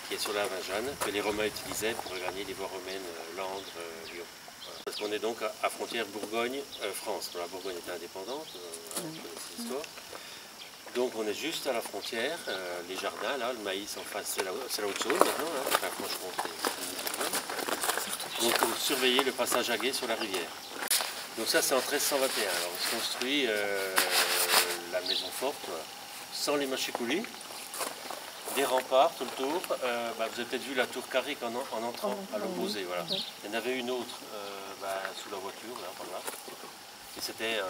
qui est sur la Vingeanne, que les Romains utilisaient pour regagner les voies romaines Langres, Lyon. Voilà. Parce qu'on est donc à frontière Bourgogne-France. La Bourgogne était indépendante, on connaît cette histoire. Donc on est juste à la frontière, les jardins, là, le maïs en face, c'est la Haute-Saône maintenant, hein, la Franche-Comté. Donc vous surveillez le passage à gué sur la rivière. Donc ça c'est en 1321. Alors on se construit la maison forte sans les mâchicoulis, des remparts tout le tour. Vous avez peut-être vu la tour Carrick en entrant à l'opposé. Voilà. Il y en avait une autre sous la voiture, là, par là. Et c'était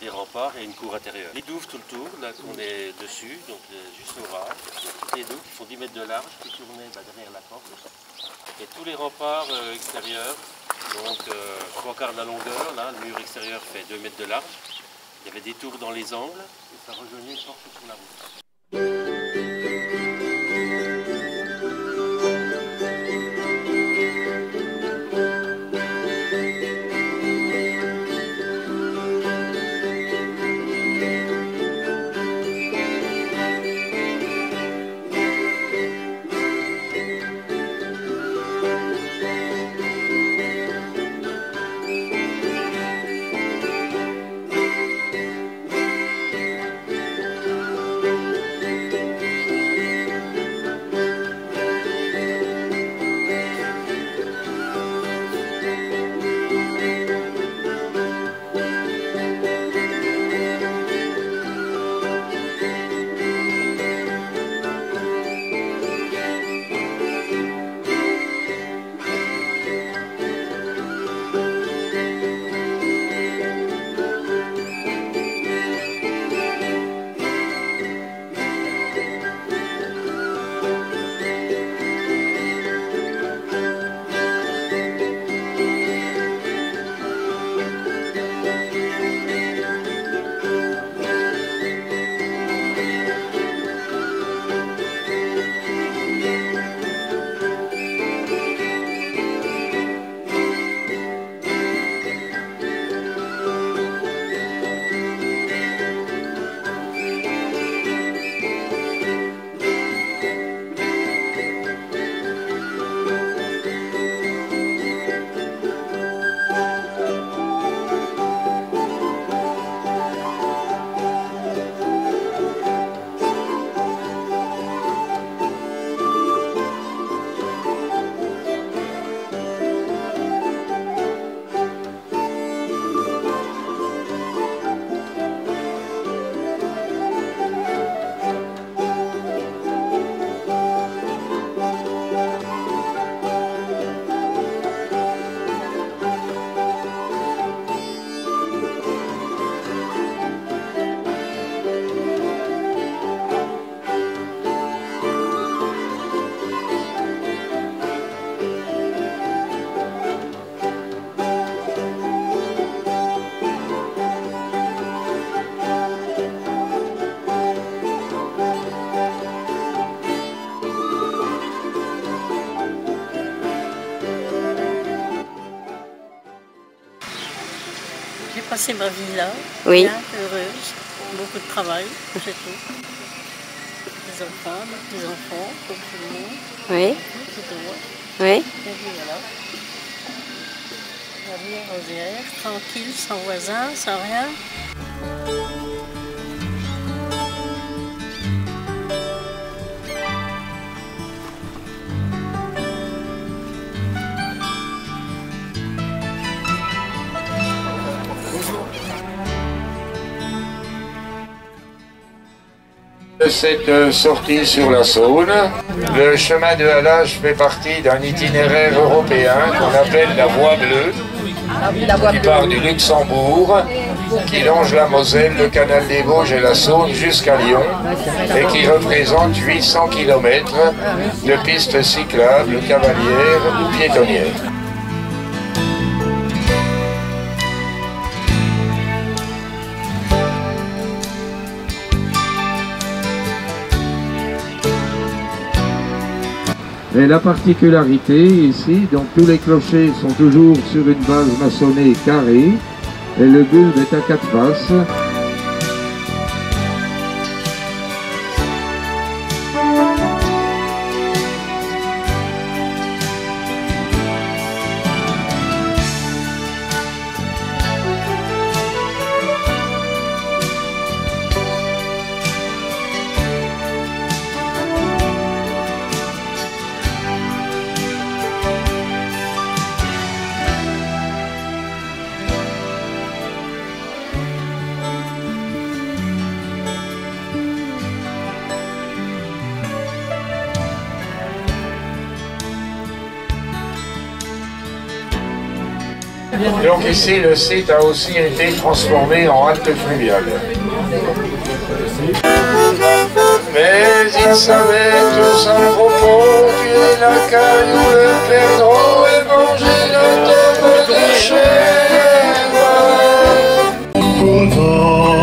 des remparts et une cour intérieure. Les douves tout le tour, là qu'on est dessus, donc juste au ras. Toutes les douves qui font 10 mètres de large, qui tournaient derrière la porte. Et tous les remparts extérieurs, donc 3/4 de la longueur, là, le mur extérieur fait 2 mètres de large. Il y avait des tours dans les angles et ça rejoignait une porte sur la route. J'ai passé ma vie là, oui. Bien, heureuse, beaucoup de travail, c'est tout. Des enfants, des petits-enfants, comme tout le monde. Oui. Tout au moins. Oui. Et puis voilà. La vie est rosière, tranquille, sans voisins, sans rien. Cette sortie sur la Saône, le chemin de halage fait partie d'un itinéraire européen qu'on appelle la Voie Bleue, qui part du Luxembourg, qui longe la Moselle, le canal des Vosges et la Saône jusqu'à Lyon, et qui représente 800 km de pistes cyclables, cavalières ou piétonnières. Et la particularité ici, donc tous les clochers sont toujours sur une base maçonnée carrée et le bulbe est à 4 faces. Donc ici, le site a aussi été transformé en halte fluviale. Mais il savait tout sans propos, tuer la caille ou le perdreau et manger la tome des chèvres. Pourtant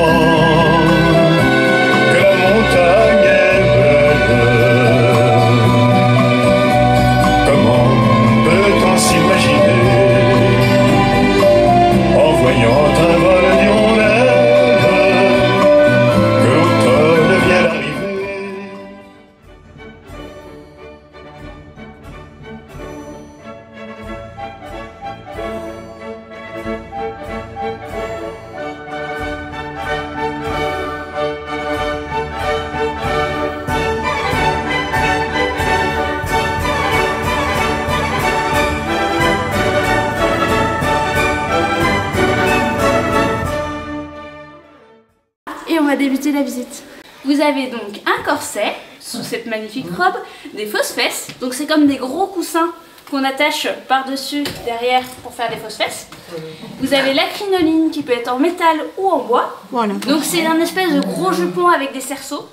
que la montagne est belle, comment peut-on s'imaginer en voyant un vol d'hirondelles que l'automne vient d'arriver. Et on va débuter la visite. Vous avez donc un corset sous cette magnifique robe, des fausses fesses, donc c'est comme des gros coussins qu'on attache par-dessus, derrière, pour faire des fausses fesses. Vous avez la crinoline qui peut être en métal ou en bois. Voilà. Donc c'est un espèce de gros jupon avec des cerceaux.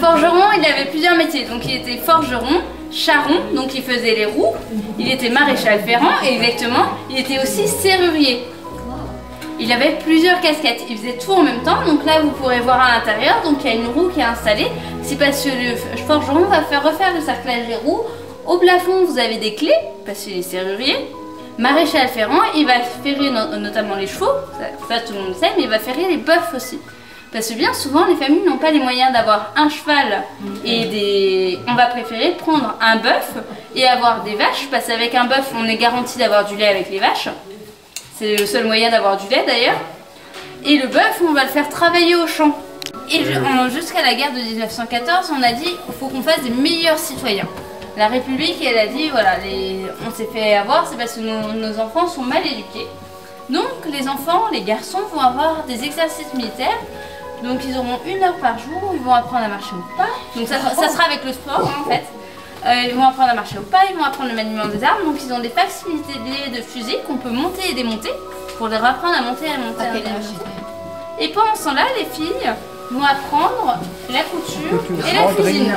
forgeron, il avait plusieurs métiers. Donc il était forgeron, charron, donc il faisait les roues. Il était maréchal ferrant et exactement, il était aussi serrurier. Il avait plusieurs casquettes, il faisait tout en même temps. Donc là vous pourrez voir à l'intérieur, donc il y a une roue qui est installée. C'est parce que le forgeron va refaire le cerclage des roues. Au plafond vous avez des clés, parce qu'il est serrurier. Maréchal ferrant, il va ferrer notamment les chevaux, ça tout le monde le sait, mais il va ferrer les bœufs aussi. Parce que bien souvent, les familles n'ont pas les moyens d'avoir un cheval et on va préférer prendre un bœuf et avoir des vaches, parce qu'avec un bœuf, on est garanti d'avoir du lait avec les vaches. C'est le seul moyen d'avoir du lait d'ailleurs. Et le bœuf, on va le faire travailler au champ. Et jusqu'à la guerre de 1914, on a dit qu'il faut qu'on fasse des meilleurs citoyens. La République, elle a dit, voilà, on s'est fait avoir, c'est parce que nos enfants sont mal éduqués. Donc les enfants, les garçons vont avoir des exercices militaires. Donc ils auront 1 heure par jour, ils vont apprendre à marcher au pas. Donc ça sera avec le sport en fait. Ils vont apprendre à marcher au pas, ils vont apprendre le maniement des armes. Donc ils ont des facilités de fusil qu'on peut monter et démonter pour leur apprendre à monter et à monter. Et pendant ce temps-là, les filles vont apprendre la couture et la cuisine.